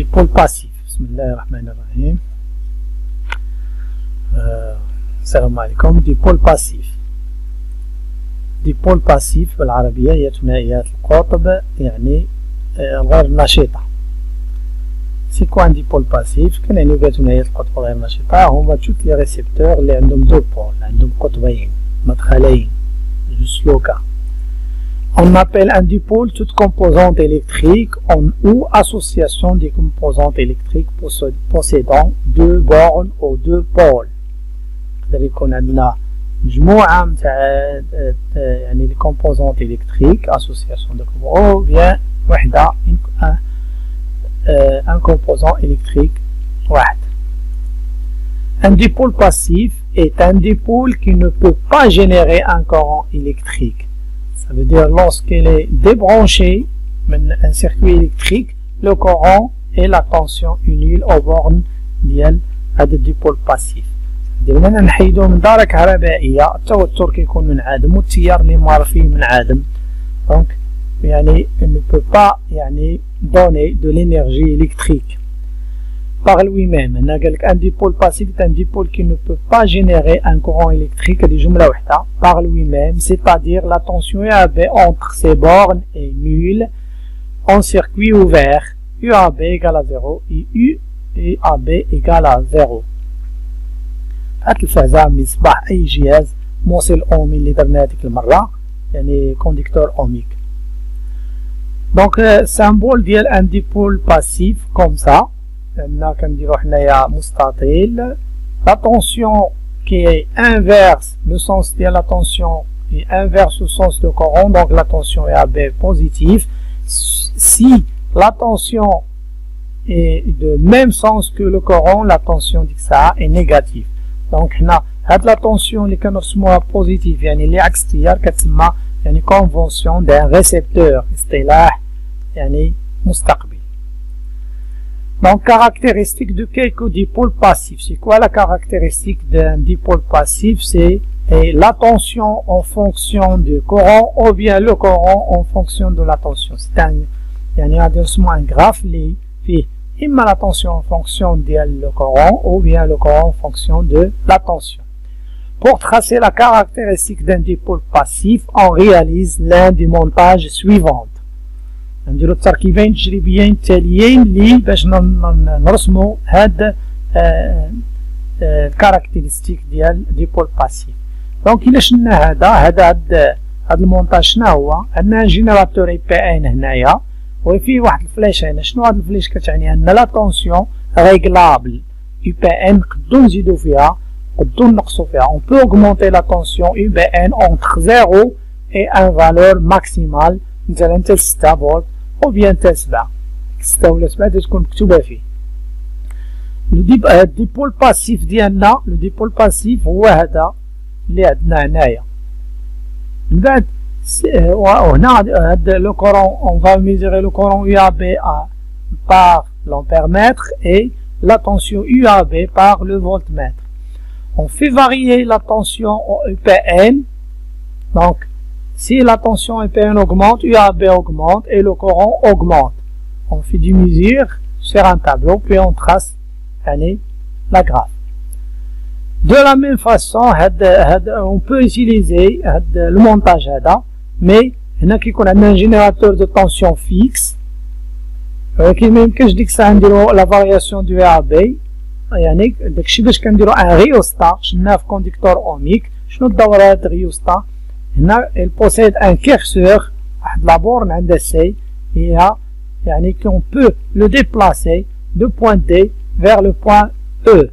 dipôle passif. Bismillahirrahmanirrahim. السلام عليكم. dipôle passif. dipôle passif بالعربية هي ثنائيات القطب يعني غير نشيطة. سيكو ان dipôle passif كنعني بها ثنائيات القطب غير نشيطة هما توت لي ريسبتور اللي عندهم دو بول، عندهم قطبين مدخلين جوسلوكا. On appelle un dipôle toute composante électrique ou association des composantes électriques possédant deux bornes ou deux pôles. نقدر يكون عندنا مجموعة نتاع يعني les composantes électriques association de composantes ou bien وحدة un composant électrique واحد. Un dipôle passif est un dipôle qui ne peut pas générer un courant électrique. Ça veut dire lorsqu'il est débranché d'un circuit électrique, le courant et la tension unile aux bornes ديال هذا الديبول باسيف. ديما نحيدو من دارة كهربائية التوتر كيكون منعدم والتيار اللي مار فيه منعدم. Donc يعني il ne peut pas يعني donner de l'énergie électrique par lui-même. هنا قالك un dipôle passif est un dipôle qui ne peut pas générer un courant électrique. هذه جملة وحدة par lui-même, c'est-à-dire la tension UAB entre ces bornes est nulle en circuit ouvert. UAB égale à 0 et UAB égale à 0. هات الفازة مصباح أي جهاز موصل أومي اللي درنا هذيك المرة يعني كونديكتور أوميك. دونك symbole ديال un dipôle passif comme ça. هنا كنديرو حنايا مستطيل. La tension qui est inverse, le sens de la tension est inverse au sens de courant, donc la tension est AB positive. Si la tension est de même sens que le courant, la tension ديك est négative. Donc هنا هاد la tension اللي كنرسموها positive يعني اللي عكس التيار كتسمى يعني convention d'un récepteur، اصطلاح يعني مستقبل. Donc, caractéristique de quelques dipôles passifs. C'est quoi la caractéristique d'un dipôle passif? C'est la tension en fonction du courant ou bien le courant en fonction de la tension. C'est un graphe qui fait imma la tension en fonction de le courant ou bien le courant en fonction de la tension. Pour tracer la caractéristique d'un dipôle passif, on réalise l'un des montages suivants. نديرو التركيبين التجريبيين التاليين لي باش نرسمو هاد الكاركتيرستيك ديال ديبول باسيف. دونك الا شلنا هاد المونتاج شنو هو؟ عندنا جينيراتور اي بي ان هنايا وفيه واحد الفلاش هنا. شنو هاد الفلاش كتعني؟ ان لا طونسيون ريغلابل اي بي ان نقدو نزيدو فيها نقدو نقصو فيها. اون بو اوغمونتي لا طونسيون اي بي ان اونتر 0 اي ان فالور ماكسيمال مثلا حتى 6 فولت ou bien حتى 7. 6 ولا 7 تكون مكتوبة فيه. الديبول باسيف ديالنا لو ديبول باسيف هو هذا اللي عندنا هنايا. من بعد وهنا هاد لو كورون on va mesurer le courant UAB par l'ampèremètre et la tension UAB par le voltmètre. On fait varier la tension en EPN. Donc si la tension EPN augmente, UAB augmente et le courant augmente. On fait des mesures sur un tableau, puis on trace la graphe. De la même façon, on peut utiliser le montage, mais il y a un générateur de tension fixe. Qui même que je dis que ça a la variation du UAB. يعني داكشي باش كنديرو ان ريوستا شفناه في كونديكتور اوميك. شنو الدور هاد الريوستا؟ هنا il possède un curseur واحد لا بورن عندها سي هي يعني qu'on peut le déplacer de point D vers le point E.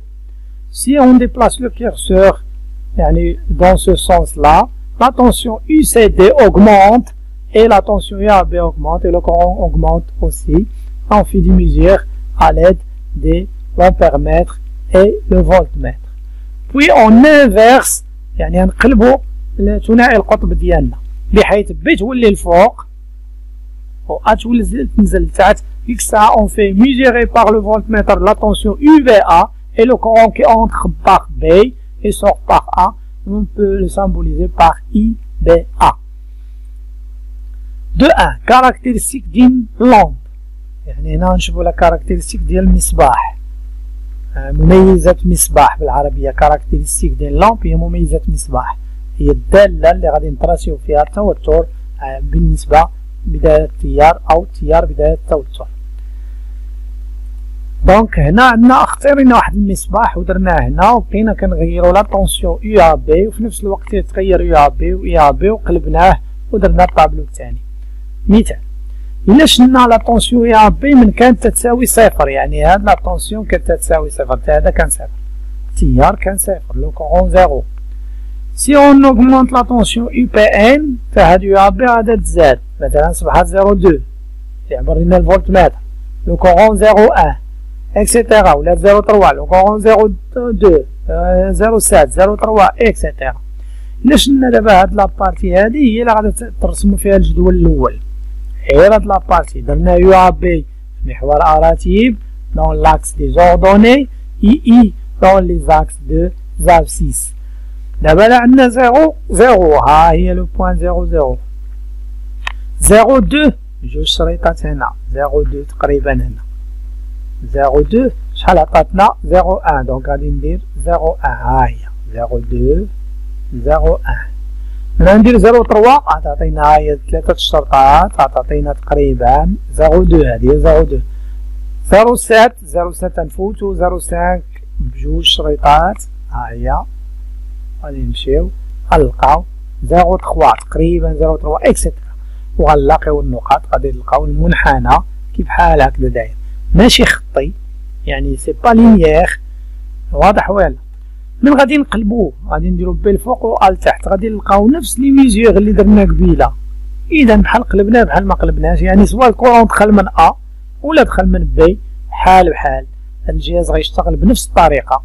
Si on déplace le curseur يعني dans ce sens là, la tension UCD augmente et la tension UAB augmente et le courant augmente aussi. On fait des mesures à l'aide de l'ampèremètre et le voltmètre. Puis on inverse يعني نقلبو ثنائي القطب ديالنا بحيث بي تولي الفوق و تولي تنزل لتحت. ديك الساعة on fait mesurer par le voltmètre la tension UVA et le courant qui entre par B et sort par A. On peut le symboliser par IBA. De 1. Caractéristique d'une lampe. يعني هنا نشوفوا لا كاركتيرستيك ديال المصباح، مميزات مصباح بالعربية. كاركتيرستيك ديال لامب هي مميزات مصباح، هي الدالة اللي غادي نطراسيو فيها التوتر بالنسبة بداية التيار أو تيار بداية التوتر. دونك هنا عندنا اختارينا واحد المصباح ودرناه هنا وبقينا كنغيرو لا طونسيون يو ا بي، وفي نفس الوقت يتغير يو ا بي و اي ا بي، وقلبناه ودرنا الطابلو الثاني. مثال إلا شلنا لا طونسيون اي ا بي من كانت تساوي صفر، يعني هاد لا طونسيون كانت تساوي صفر، هذا كان صفر، التيار كان صفر، لو كورون زيرو. سي اون اوغمونت لا طونسيون يو بي ان تاع هاد يو ا بي غادا تزاد، مثلا صبحات 0.2 يعبر لنا الفولت متر، لو كورون 0.1 اكسيتيرا، ولا 0.3 لو كورون 0.2 0.7 0.3 اكسيتيرا. إلا شلنا دابا هاد لابارتي هادي هي اللي غادي ترسمو فيها الجدول الأول، غير هاد لابارتي درنا يو ا بي في محور اراتيب دون لاكس دي زوردوني اي دون لي زاكس دو زابسيس. دابا لا عندنا 0 ها هي لو بوان 0 0 جوج شريطات هنا، 0 تقريبا هنا 0 شحال عطاتنا 0 دونك غادي ندير 0 ها هي 0 هنا ندير 0 عطاتينا هي ثلاثة الشرطات، عطاتينا تقريبا 0 هادي 0 7 نفوتو 0 بجوج شريطات ها هي، غادي نمشيو غنلقاو 0 تقريبا 0 اكسيتيرا، وغنلاقيو النقاط، غادي نلقاو المنحنى كيف بحال هكذا داير ماشي خطي، يعني سي با لينيير، واضح ولا؟ من غادي نقلبوه غادي نديرو بي الفوق و التحت، غادي نلقاو نفس لي ميزور اللي درنا قبيله، اذا بحال قلبناه بحال ما قلبناش، يعني سواء الكورون دخل من ا ولا دخل من بي بحال بحال الجهاز غيشتغل بنفس الطريقه.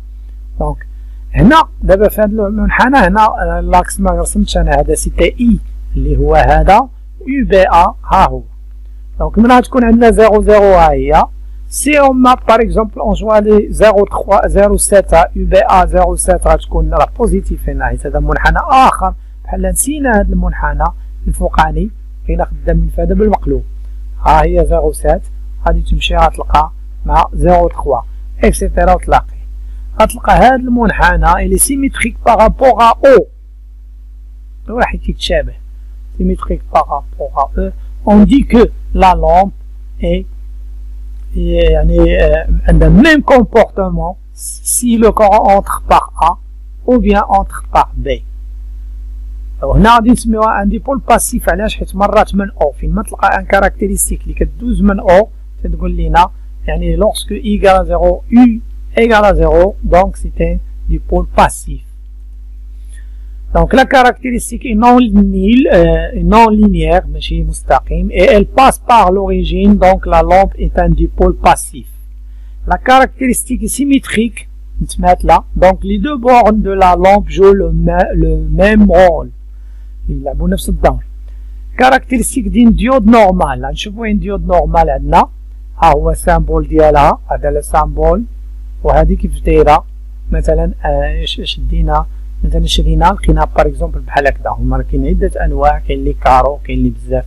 دونك هنا دابا في هذا المنحنى هنا لاكس ما رسمتش انا، هذا سيتي اي اللي هو هذا، يو بي ا ها هو. دونك من غتكون عندنا 0 ها هي، سي اون ما باغ اكزومبل اون جوالي 0 يو بي ا 0 غتكون راه بوزيتيف هنا، حيت هذا منحنى اخر بحال نسينا هذا المنحنى الفوقاني بقينا خدامين فيه هذا بالمقلوب. ها هي 0 غادي تمشي غتلقى مع 0 اكسيتيرا، وتلاقي غتلقى هذا المنحنى الي سيميتريك بارابور ا او، واحد يتشابه سيميتريك بارابور ا او. on dit que la lampe est يعني عندها même comportement si le courant entre par A ou bien entre par B. وهنا غادي نسميوها ان ديبول باسيف، علاش؟ حيت مرات من او فين ما تلقى ان كاركتيرستيك اللي كدوز من او تتقول لينا يعني lorsque I égale à 0 U égale à 0 donc c'est un dipôle passif. Donc la caractéristique est non linéaire, ماشي مستقيم, et elle passe par l'origine, donc la lampe est un dipôle passif. La caractéristique est symétrique, là, donc les deux bornes de la lampe jouent le même rôle. يلعبوا نفس الدور. Caractéristique d'une diode normale, نشوفوا une diode normale عندنا, ها هو السامبول ديالها, هذا السامبول, وهذه كيف دايره, مثلا شدينا مثلا شرينا لقينا باغ اكزومبل بحال هكذا. هما كاين عده انواع, كاين اللي كارو, كاين اللي بزاف.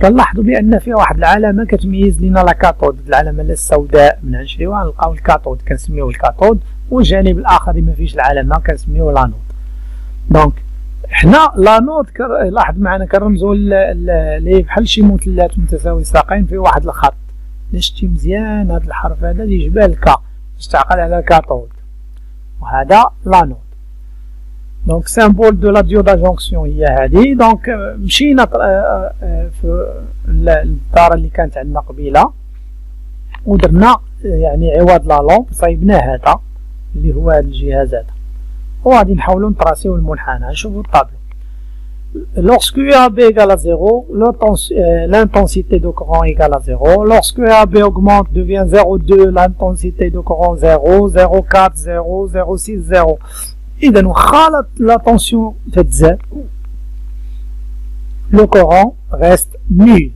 كنلاحظوا بان فيها واحد العلامه كتميز لينا لا كاثود, العلامه السوداء من نشريوها نلقاو الكاثود كنسميوه الكاثود, والجانب الاخر اللي ما فيش العلامه كنسميوه لانود. دونك حنا لانود لاحظ معنا كنرمزوا ليه بحال شي مثلث متساوي ساقين في واحد الخط. شتي مزيان هذا الحرف هذا اللي يشبه الكا تستعقل على الكاثود, وهذا لانود. دونك سامبول دو لا ديود ا جونكسيون هي هذه. دونك مشينا في الدار اللي كانت عندنا قبيله ودرنا يعني عوض لا لامب صايبنا هذا اللي هو هذا الجهاز هذا, وغادي نحاولوا نطراسيو المنحنى. نشوفوا الطابلو. Lorsque UAB égale à 0, l'intensité de courant égale à 0. Lorsque UAB augmente, devient 0,2, l'intensité de courant 0, 0,4, 0, 0,6, 0. إذا وخا la tension تتزاد, le courant reste nul.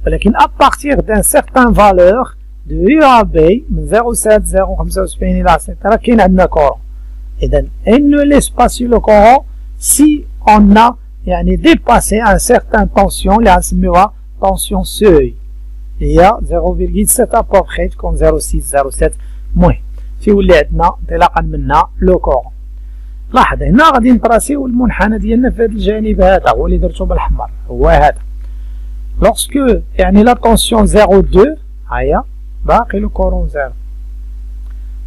ولكن à partir d'un certain valeur de UAB من 0,7, 0,75 إلى etc. كاين عندنا courant. إذا elle ne laisse pas sur le courant si on a يعني dépassé un certain tension اللي غنسميوها tension seuil. هي 0.7 ابوبخي تكون 0.6 0.7. المهم تيولي عندنا انطلاقا منها لو كورون. لاحظ هنا غادي نطراسيو المنحنى ديالنا في هذا الجانب هذا هو اللي درتو بالاحمر هو هذا. لوغسكو يعني لا طونسيون 0.2 هيا باقي لو كورون 0.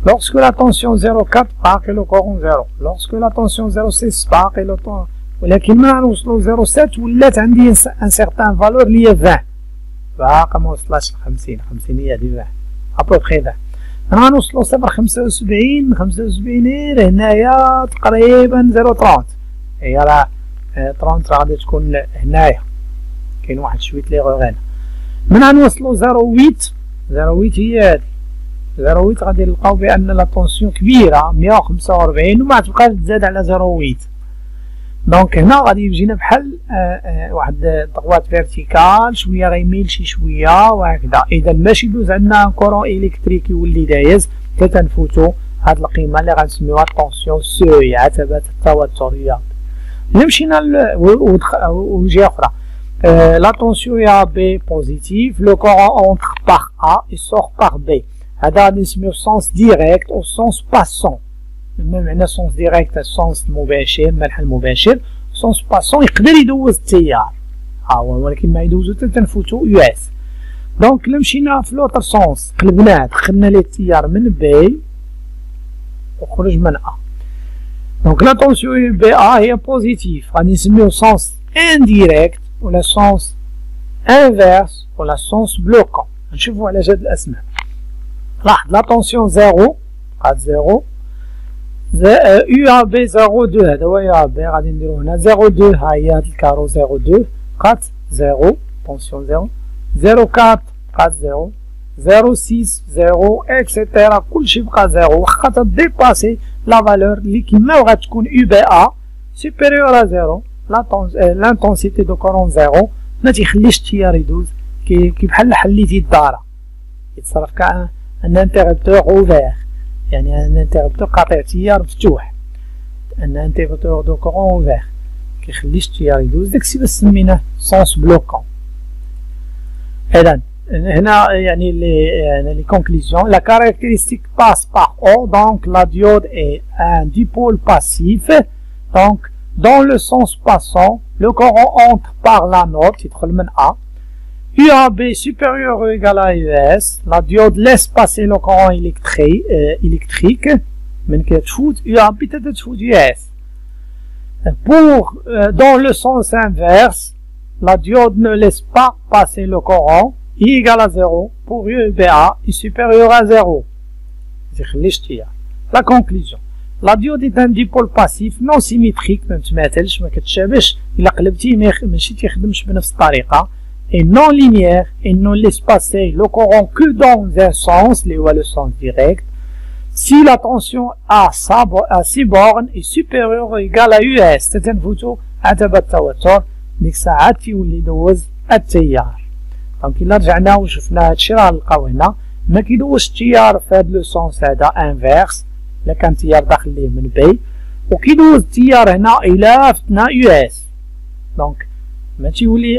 لوغسكو لا طونسيون 0.4 باقي لو كورون 0. لوغسكو لا طونسيون 0.6 باقي لو طون. ولكن ما نوصلو 0.7 ولات عندي ان سيغتان فالور اللي هي 20 باقا ما وصلاتش ل 50 هي هادي 20 ابوبخي 20. غنوصلو 0.75 75 هنايا تقريبا 0.30 هي راه 30 راه غادي تكون هنايا كاين واحد شويه ليغور هنا. من غنوصلو 0.8 هي هادي 0.8 غادي نلقاو بان لا طونسيون كبيره 145 وما تبقاش تزاد على 0.8. دونك هنا غادي يجينا بحال واحد ضغوات فيرتيكال شويه غيميل شي شويه وهكذا. اذا باش يدوز عندنا ان كورون الكتريك يولي دايز تنفوتو هاد القيمه اللي غنسميوها طونسيون سوي عتبه التوتر الرياضي. الا مشينا وجهه اخرى لا طونسيون يا بي بوزيتيف لو كورون اونتر باغ ا اي سور باغ بي. هذا غادي نسميوه سونس ديريكت او سونس باسون. ما معنى سونس ديريكت السونس المباشر المنحى المباشر. سونس باسون يقدر يدوز التيار ولكن ما يدوزو حتى تنفوتو يو اس. دونك الا مشينا في لوطر سونس قلبناه دخلنا ليه التيار من بي وخرج من ا. دونك لا طونسيون بي ا هي بوزيتيف غادي نسميوه سونس انديريكت ولا سونس انفيرس ولا سونس بلوكون. نشوفو على هاد الاسماء. لاحظ لا طونسيون 0 قاد 0 يو ا بي 0.2 هذا هو يو ا بي غادي نديرو هنا 0.2 ها هي هاد الكارو 0.2 بقات 0 طونسيون 0 0.4 بقات 0 0.6 0 اكسيتيرا كلشي بقى 0 واخا تديباسي لا فالور اللي كيما غتكون يو بي ا سوبيريور ا 0 لانتونسيتي دو كورون 0 ما تيخليش التيار يدوز كي بحال حليتي الدارة يتصرف كأن انتربتور اوفير يعني ان انتربتور قاطع تيار مفتوح ان انتربتور دو كورون اوفير كيخليش التيار يدوز داكشي باش سميناه سونس بلوكون. اذا هنا يعني les conclusions la caractéristique passe par O donc la diode est un dipôle passif donc dans le sens passant le courant entre par l'anode يدخل من A UAB supérieur ou égal à US la diode laisse passer le courant électrique من كتفوت UAB تتفوت US pour dans le sens inverse la diode ne laisse pas passer le courant I égale à 0 pour UBA est supérieur à 0. La conclusion. La diode est un dipôle passif non symétrique ما تماثلش ما كتشابهش إلا قلبتيه ماشي تيخدمش بنفس الطريقة et non linéaire et ne laisse passer le courant que dans un sens اللي هو le sens direct si la tension à 6 bornes est supérieure ou égale à US تتنفوتو عتبة التوتر ديك الساعات تيولي يدوز التيار. دونك الا رجعنا وشفنا هادشي راه نلقاو هنا ما كيدوزش التيار في هاد لو سونس هذا انفيرس الا كان التيار داخل ليه من بي وكيدوز التيار هنا الى فتنا يو اس. دونك ما تيولي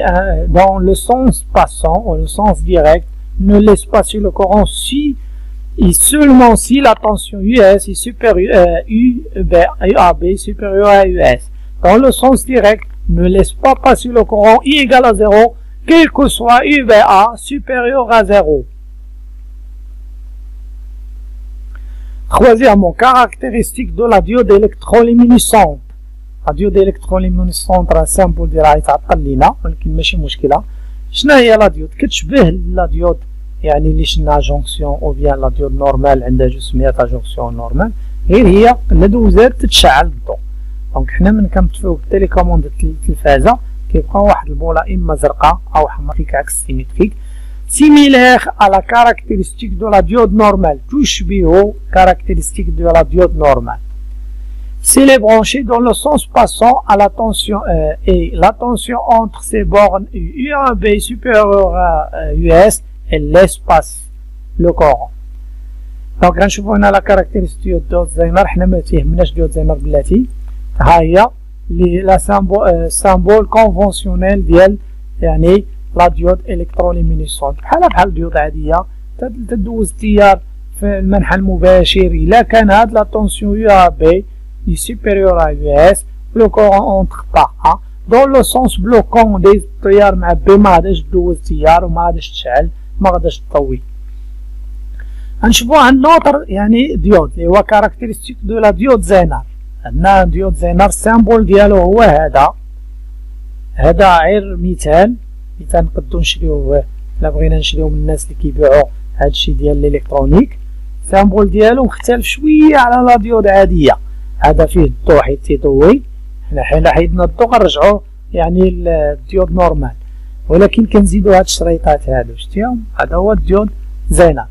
دون لو سونس باسون او لو سونس ديريكت ne laisse passer le courant si et seulement si la tension US est supérieure UAB supérieure à US. Dans le sens direct ne laisse pas passer le courant I égale à 0 quel que soit UBA supérieur à 0. Troisièmement, caractéristique de la diode électroluminescente. La diode électroluminescente راه سامبل ديالها يتعطل لينا ولكن ماشي مشكلة. شنو هي لا ديود؟ كتشبه لا ديود يعني اللي شفناها جونكسيون او بيان لا ديود نورمال عندها جوج سميتها جونكسيون نورمال غير هي لا دوزات تتشعل الضوء. دونك حنا من كنطفيو بالتيليكوموند التلفازة كيبقى واحد البوله اما زرقاء او حمراء عكس سيميتريك similaire à la caractéristique de la diode normale تشبه caractéristique de la diode normale. S'il est branché dans le sens passant à la tension et la tension entre ces bornes UAB supérieure à US elle laisse passer le courant. دونك غنشوفو هنا لا كاركتيرستيك ديود زايمر حنا ما تيهمناش ديود زايمر بلاتي ها هي la symbole conventionnel ديال يعني لا ديود الكتروليمينيسونت بحال الديود عاديه تدوز التيار في المنحى المباشر الا كان هاد لا طونسيون يو ا بي سوبيريور ا يو اس لو كورون اونتر دون لو سونس بلوكون دي التيار مع بي ما غاداش دوز التيار وما غاداش تشعل ما غاداش تطوي. غنشوفو ان نوتر يعني ديود اللي هو كاركتيرستيك دو لا ديود زينر. عندنا ديود زينر السامبول ديالو هو هذا غير مثال نقدو نشريوه الا بغينا نشريو من الناس اللي كيبيعو هادشي ديال الالكترونيك. السامبول ديالو مختلف شويه على لا ديود عاديه. هذا فيه الضوء حيت تيضوي، حنا حيدنا الضوء غنرجعو يعني الديود نورمال، ولكن كنزيدو هاد الشريطات هادو شتيهم. هذا هو الديود زينر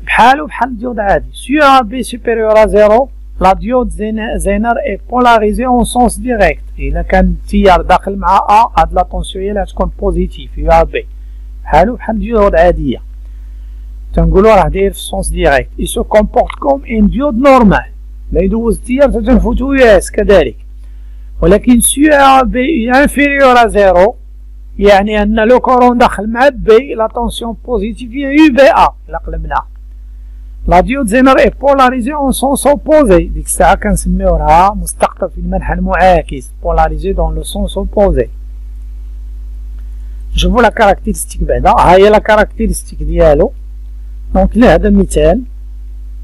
بحالو بحال الديود عادي. سي ا بي سوبيريور ا زيرو لا ديود زينر اي بولاريزي اون سونس ديريكت. الا كان التيار داخل مع ا هاد لا طونسيون هي اللي غتكون بوزيتيف يو ا بي بحالو بحال الديود عاديه. تنقولو راه داير في السونس ديريكت. اي سو كومبورت كوم ان ديود نورمال، لا يدوز التيار تنفوتو يو اس كذلك. ولكن سي ا بي انفيريور ا زيرو يعني ان لو كورون داخل مع بي لا طونسيون بوزيتيف هي يو بي ا. الا قلبنا لا ديود زينر اي بولاريزي اون سونس اوبوزي، ديك الساعه كنسميوها مستقطب في المنحى المعاكس بولاريزي دون لو سونس اوبوزي. نشوفو لا كاركتيرستيك بعدا. ها هي لا كاركتيرستيك ديالو. دونك لهذا مثال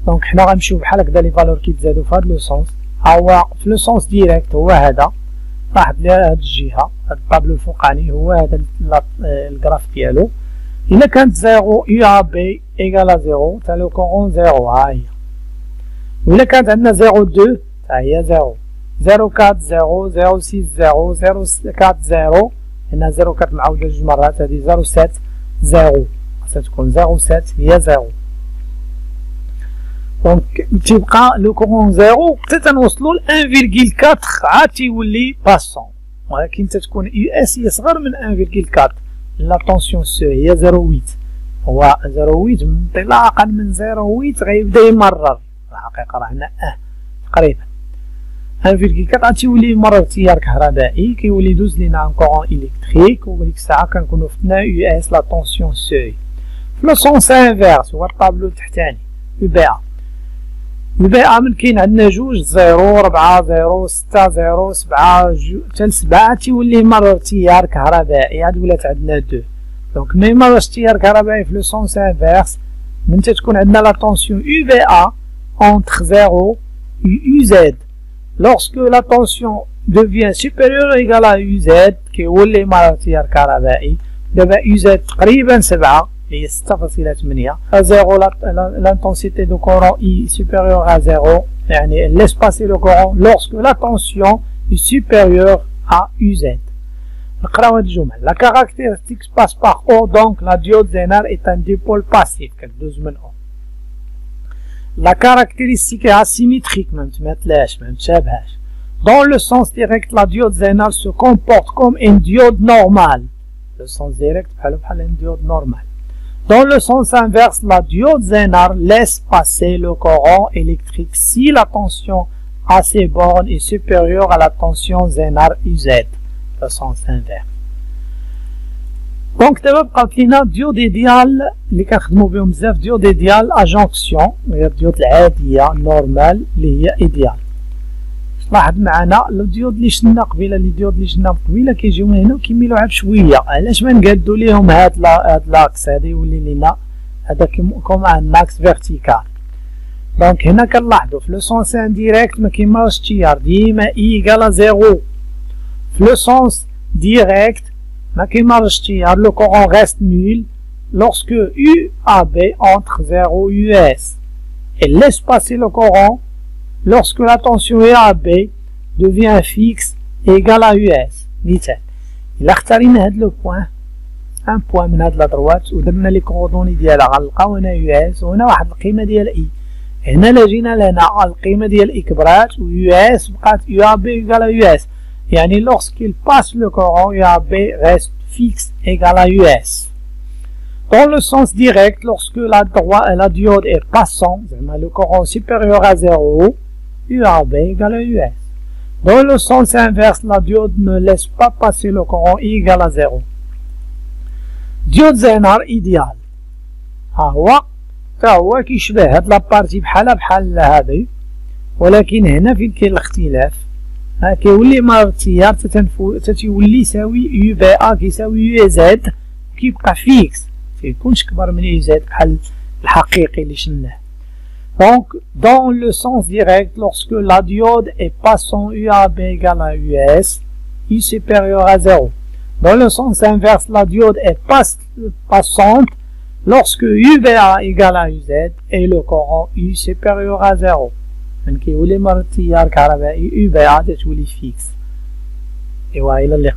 دونك حنا غنمشيو بحال هكذا لي فالور كيتزادو في هاد لو سونس. ها هو في لو سونس ديريكت هو هذا واحد لهاد الجهه. هاد الطابلو الفوقاني هو هذا الجراف ديالو. الا كانت زيرو يو ا بي ايكال زيرو تا لو كورون زيرو ها هي. وإلا كانت عندنا زيرو دو تا هي زيرو، زيرو كات زيرو، زيرو سيس زيرو، زيرو كات زيرو. هنا زيرو كات معاودة جوج مرات، هادي زيرو سات زيرو، خاصها تكون زيرو سات هي زيرو. دونك تيبقى لو كورون زيرو حتى تنوصلو ل 1.4 عاد تيولي باسون، ولكن تتكون يو اس هي صغر من 1.4. لا طونسيون سو هي 0.8. هو 0.8 انطلاقا من 0.8 غيبدا يمرر. الحقيقة راه هنا تقريبا 1.4 غادي تيولي يمرر تيار كهربائي كيولي يدوز لينا ان كورون الكتريك، وديك الساعة كنكونو فتنا يو اس لا طونسيون سو. في لو سونس انفيرس هو الطابلو التحتاني يو بي ا. يو بي ا من كاين عندنا جوج 0 4 0 6 0 7 حتى ل 7 تيولي يمرر تيار كهربائي. عاد ولات عندنا 2. دونك ما يمررش تيار كهربائي في لو سونس انفيرس من تتكون عندنا لا طونسيون يو بي ا entre 0 et UZ. Lorsque la tension devient supérieure ou égale à UZ كيولي يمرر تيار كهربائي. دابا UZ تقريبا 7 اللي هي 6.8. 0 l'intensité du courant est supérieure à 0 يعني laisse passer le courant lorsque la tension est supérieure à UZ. نقراو هاد الجمل. La caractéristique passe par O, donc la diode Zener est un dipôle passif كتدوز من O. La caractéristique est asymétrique, ما متشابهاش. Dans le sens direct, la diode Zener se comporte comme une diode normale. Le sens direct بحال une diode normale. Dans le sens inverse, la diode Zener laisse passer le courant électrique si la tension à ces bornes est supérieure à la tension Zener UZ. Le sens inverse. دونك دابا بقات لينا ديود ايديال اللي كنخدمو بهم بزاف. ديود ايديال اجونكسيون هي الديود العاديه نورمال اللي هي ايديال. لاحظ معنا لو ديود اللي شفنا قبيله الديود اللي شفنا قبيله كيجيو من هنا وكيميلو عاد شويه. علاش ما نقادو ليهم هاد لاكس هذا يولي لينا هذا كوم ان اكس فيرتيكال. دونك هنا كنلاحظو في لو سونس انديريكت ما كيماوش التيار ديما اي ايكال زيرو. في لو سونس ديريكت ما كيمارش التيار لو كورون ريست نول lorsque UAB entre 0 et US. Et laisse passer le courant lorsque la tension UAB devient fixe et égale à US. مثال إلا اختارينا هاد لو بوان ان بوان من هاد لا دروات ودرنا لي كوردوني ديالها غنلقاو هنا US وهنا واحد القيمة ديال اي. هنا لا جينا لهنا القيمة ديال اي كبرات و US بقات UAB égale à US. يعني lorsqu'il passe le courant UAB reste fixe égale à US. Dans le sens direct, lorsque la diode est passante, le courant supérieur à 0, UAB égale à US. Dans le sens inverse, la diode ne laisse pas passer le courant I égale à 0. ديود زينر ايديال ها هو كيشبه هاد لابارتي بحال هذه، ولكن هنا فين كاين الاختلاف كيولي مار التيار تتولي يساوي يو بي ا كيساوي يو زد كيبقى فيكس متيكونش كبر من يو زد بحال الحقيقي اللي شناه. Donc, dans le sens direct, lorsque la diode est passant UAB égale à US, I supérieur à 0. Dans le sens inverse, la diode est passante lorsque UVA égale à UZ et le courant U supérieur à 0. Donc, il y a le martyr carabin UVA de tous les fixes. Et voilà, il y a